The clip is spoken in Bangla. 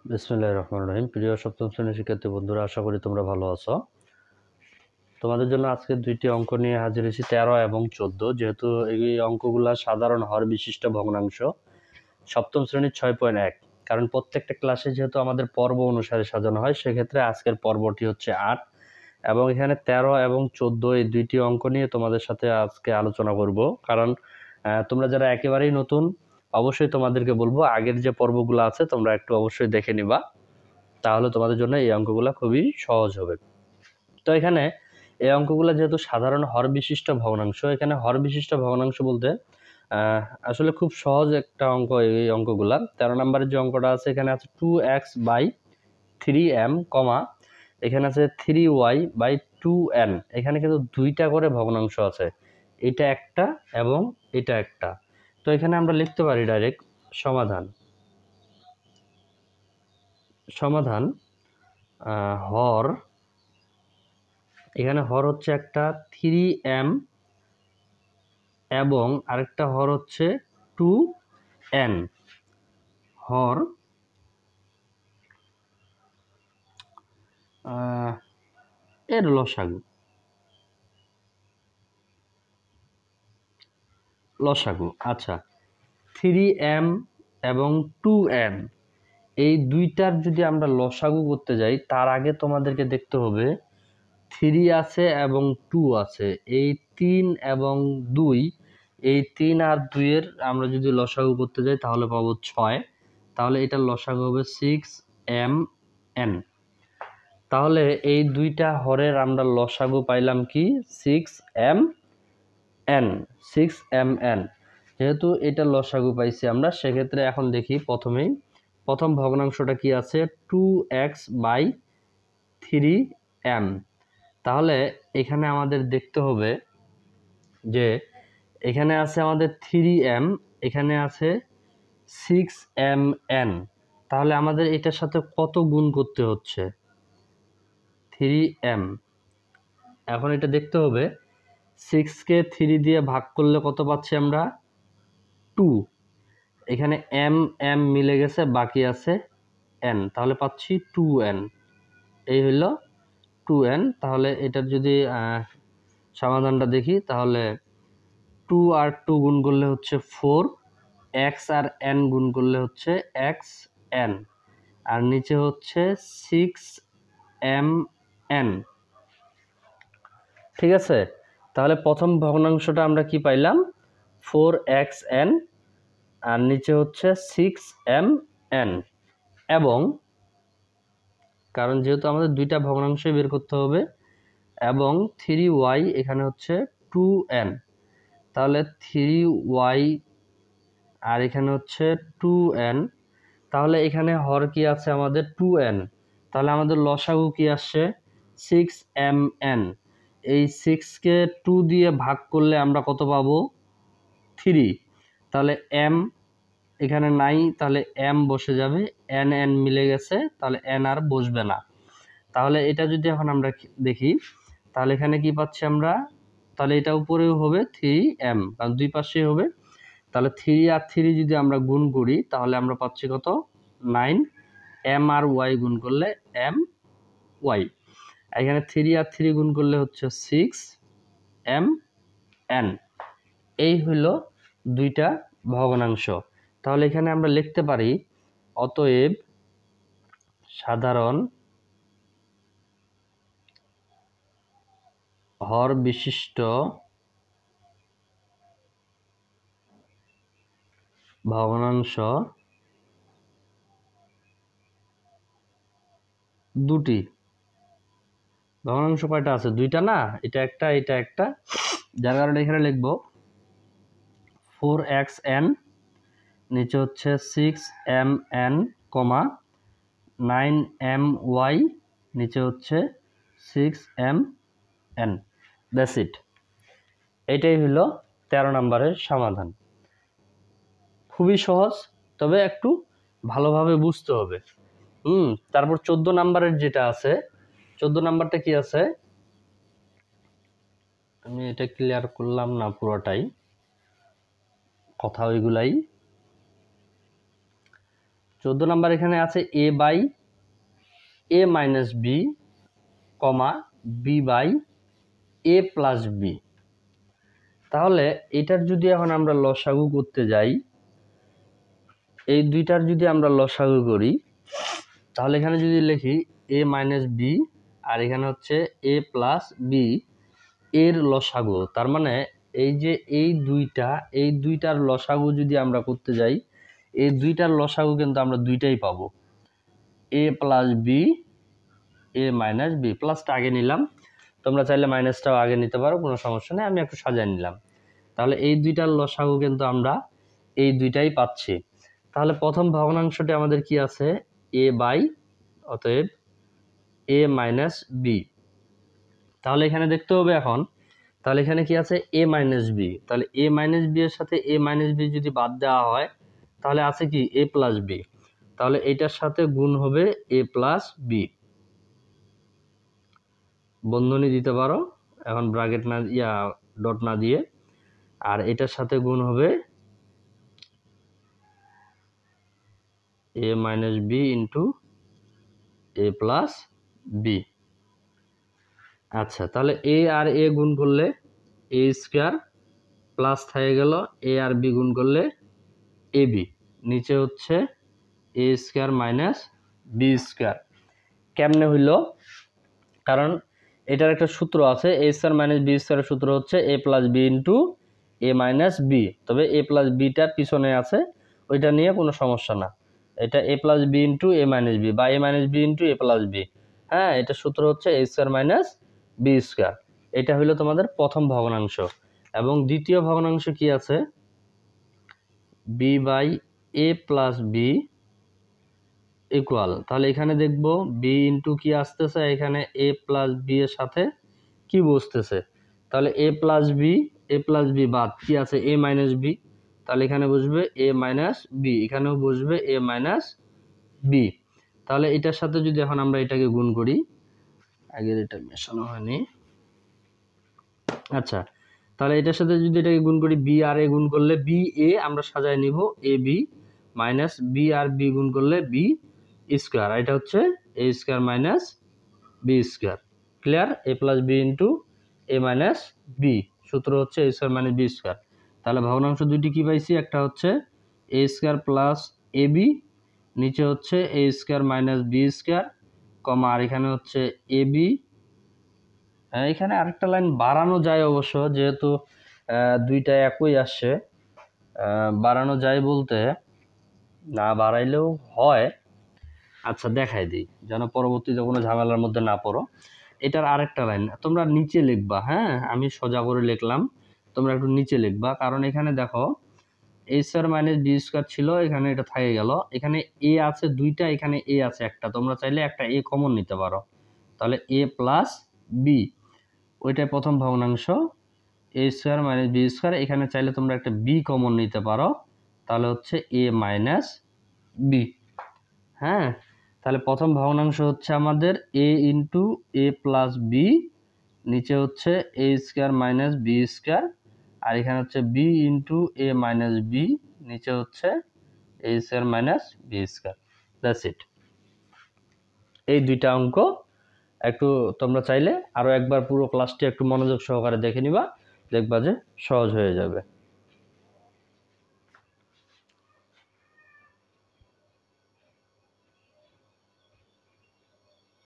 বিসমিল্লাহির রহমানির রহিম। প্রিয় সপ্তম শ্রেণীর শিক্ষার্থী বন্ধুরা, আশা করি তোমরা ভালো আছো। তোমাদের জন্য আজকে দুইটি অঙ্ক নিয়ে হাজির হয়েছি, 13 এবং 14। যেহেতু এই অঙ্কগুলা সাধারণ হর বিশিষ্ট ভগ্নাংশ, সপ্তম শ্রেণীর 6.1। কারণ প্রত্যেকটা ক্লাসে যেহেতু আমাদের পর্ব অনুসারে সাজানো হয়, সেক্ষেত্রে আজকের পর্বটি হচ্ছে 8 এবং এখানে 13 এবং 14 এই দুইটি অঙ্ক নিয়ে তোমাদের সাথে আজকে আলোচনা করব। কারণ তোমরা যারা একেবারেই নতুন, অবশ্যই তোমাদেরকে বলবো আগের যে পর্বগুলো আছে তোমরা একটু অবশ্যই দেখে নিবা, তাহলে তোমাদের জন্য এই অঙ্কগুলো খুবই সহজ হবে। তো এখানে এই অঙ্কগুলো যেহেতু সাধারণ হর বিশিষ্ট ভগ্নাংশ, এখানে হর বিশিষ্ট ভগ্নাংশ বলতে আসলে খুব সহজ একটা অঙ্ক। এই অঙ্কগুলা 13 নম্বরের যে অঙ্কটা আছে, এখানে আছে 2x/3m, এখানে আছে 3y/2n। এখানে কিন্তু দুইটা করে ভগ্নাংশ আছে, এটা একটা এবং এটা একটা। তো এখানে আমরা লিখতে পারি ডাইরেক্ট সমাধান হর। এখানে হর হচ্ছে একটা 3m এবং আরেকটা হর হচ্ছে 2n। হর এর লসাগু আচ্ছা, 3m এবং 2n এই দুইটার যদি আমরা লসাগু করতে যাই, তার আগে তোমাদেরকে দেখতে হবে 3 আছে এবং 2 আছে। এই 3 এবং 2, এই 3 আর 2 এর আমরা যদি লসাগু করতে যাই তাহলে পাবো 6। তাহলে এটার লসাগু হবে 6mn। তাহলে এই দুইটা হরের আমরা লসাগু পাইলাম কি 6mn। যেহেতু এটা লসাগু পাইছি আমরা, সেক্ষেত্রে এখন দেখি প্রথম ভগ্নাংশটা কি আছে, 2x/3m। তাহলে এখানে আমাদের দেখতে হবে যে এখানে আছে আমাদের 3m, এখানে আছে 6mn। তাহলে আমাদের এটার সাথে কত গুণ করতে হচ্ছে, 3m। এখন এটা দেখতে হবে 6কে 3 দিয়ে ভাগ করলে কত পাচ্ছি আমরা, 2। এখানে m মিলে গেছে, বাকি আছে n, তাহলে পাচ্ছি 2n। এই হলো 2n। তাহলে এটার যদি সমাধানটা দেখি, তাহলে 2 আর 2 গুণ করলে হচ্ছে 4, x আর n গুণ করলে হচ্ছে xn, আর নিচে হচ্ছে 6mn। ঠিক আছে, তাহলে প্রথম ভগ্নাংশটা আমরা কি পাইলাম, 4xn, আর নিচে হচ্ছে 6mn। এবং কারণ যেহেতু আমাদের দুইটা ভগ্নাংশই বের করতে হবে, এবং 3y এখানে হচ্ছে 2n। তাহলে 3y আর এখানে হচ্ছে 2n। তাহলে এখানে হর কি আছে আমাদের 2n। তাহলে আমাদের লসাগু কি আসছে, 6mn। এই 6কে 2 দিয়ে ভাগ করলে আমরা কত পাবো, 3। তাহলে m এখানে নাই, তাহলে m বসে যাবে, n মিলে গেছে, তাহলে n আর বসবে না। তাহলে এটা যদি এখন আমরা দেখি, তাহলে এখানে কি পাচ্ছি আমরা, তাহলে এটা উপরেও হবে 3m, কারণ দুই পাশেই হবে। তাহলে 3 আর 3 যদি আমরা গুণ করি, তাহলে আমরা পাচ্ছি কত, 9। m আর y গুণ করলে my। এখানে 3 আর 3 গুণ করলে হচ্ছে 6mn। এই হলো দুইটা ভগ্নাংশ। তাহলে এখানে আমরা লিখতে পারি, অতএব সাধারণ হর বিশিষ্ট ভগ্নাংশ দুটি। ভগ্নাংশ কয়টা আছে, দুইটা না, এটা একটা এটা একটা, যার কারণে এখানে লিখব 4xn, নিচে হচ্ছে 6mn, 9my, নিচে হচ্ছে 6mn। That's it. এটাই হলো 13 নম্বরের সমাধান। খুবই সহজ, তবে একটু ভালোভাবে বুঝতে হবে। তারপর 14 নম্বরের যেটা আছে, 14 নম্বরটা কি আছে, আমি এটা ক্লিয়ার করলাম না পুরোটাই, কথা ওইগুলাই। 14 নাম্বার এখানে আছে a by a minus B comma B by a plus B. তাহলে এটার যদি এখন আমরা লসাগু করতে যাই, এই দুইটার যদি আমরা লসাগু করি, তাহলে এখানে যদি লিখি a মাইনাস বি আর এখানে হচ্ছে a প্লাস বি এর লসাগু, তার মানে এই যে এই দুইটার লসাগু যদি আমরা করতে যাই, এই দুইটার লসাগু কিন্তু আমরা দুইটাই পাবো, a plus B a minus B. প্লাসটা আগে নিলাম, তোমরা চাইলে মাইনাসটাও আগে নিতে পারো, কোনো সমস্যা নেই, আমি একটু সাজিয়ে নিলাম। তাহলে এই দুইটার লসাগু কিন্তু আমরা এই দুইটাই পাচ্ছি। তাহলে প্রথম ভগ্নাংশটি আমাদের কি আছে, a বাই, অতএব a মাইনাস বি। তাহলে এখানে দেখতে হবে এখন, তাহলে এখানে কি আছে a মাইনাস বি, তাহলে a মাইনাস বি এর সাথে a মাইনাস বি যদি বাদ দেওয়া হয় তাহলে আছে কি a প্লাস বি। তাহলে এটার সাথে গুণ হবে a প্লাস বি, বন্ধনী দিতে পারো এখন ব্র্যাকেট না ডট না দিয়ে, আর এটার সাথে গুণ হবে a minus B into a plus B. আচ্ছা, তাহলে a আর a গুণ করলে a স্কোয়ার প্লাস থেকে গেল a আর b গুণ করলে এ বি, নিচে হচ্ছে a square minus B square. কেমনে হইল, কারণ এটার একটা সূত্র আছে, a স্কোয়ার মাইনাস বি স্কোয়ারের সূত্র হচ্ছে a plus B into a minus B, তবে a প্লাস বিটা পিছনে আছে, ওইটা নিয়ে কোনো সমস্যা না, এটা a plus B into a minus B বা a minus B into a plus B. হ্যাঁ, এটা সূত্র হচ্ছে a square minus B square. এটা হইলো তোমাদের প্রথম ভগ্নাংশ। এবং দ্বিতীয় ভগ্নাংশ কি আছে, B by A plus B equal, তাহলে এখানে দেখব বি ইন্টু কি আসতেছে, এখানে এ প্লাস বি এর সাথে কি বসতেছে, তাহলে এ প্লাস বি বাদ কি আছে এ মাইনাস বি, তাহলে এখানে বসবে এ মাইনাস বি, এখানেও বসবে এ মাইনাস বি। তাহলে এটার সাথে যদি এখন আমরা এটাকে গুণ করি, আগের এটা মেশানো হয়নি, আচ্ছা, তাহলে এটার সাথে যদি এটাকে গুণ করি, বি আর এ গুণ করলে বি এ আমরা সাজায় নিব এ বি, মাইনাস বি আর বি গুণ করলে বি স্কোয়ার, এটা হচ্ছে A square minus B square. Clear, A plus B into A minus B, সূত্র হচ্ছে A square minus B square. তাহলে ভগ্নাংশ দুইটি কি পাইছি, একটা হচ্ছে A square plus A B, নিচে হচ্ছে A square minus B square, comma আর এখানে হচ্ছে এ বি। এখানে আরেকটা লাইন বাড়ানো যায় অবশ্য, যেহেতু দুইটা একই আসছে, বাড়ানো যায় বলতে না বাড়াইলেও হয়। আচ্ছা, দেখাই দিই যেন পরবর্তীতে কোনো ঝামেলার মধ্যে না পড়ো। এটার আরেকটা লাইন তোমরা নিচে লিখবা, হ্যাঁ, আমি সোজা করে লিখলাম, তোমরা একটু নিচে লিখবা, কারণ এখানে দেখো এ স্কোয়ার মাইনাস বি স্কোয়ার ছিল, এখানে এটা থেকে গেল, এখানে এ আছে দুইটা, এখানে এ আছে একটা, তোমরা চাইলে একটা এ কমন নিতে পারো, তাহলে এ প্লাস বি, ওইটাই প্রথম ভগ্নাংশ, এ স্কোয়ার মাইনাস বি স্কোয়ার, এখানে চাইলে তোমরা একটা বি কমন নিতে পারো, তাহলে হচ্ছে এ মাইনাস বি। হ্যাঁ, তাহলে প্রথম ভগ্নাংশ হচ্ছে আমাদের A into A plus B, নিচে হচ্ছে A square minus B square, আর এখানে হচ্ছে B into A minus B, নিচে হচ্ছে A square minus B square. That's it. এই দুইটা অঙ্ক একটু তোমরা চাইলে আরও একবার পুরো ক্লাসটি একটু মনোযোগ সহকারে দেখে নিবা, দেখবা যে সহজ হয়ে যাবে।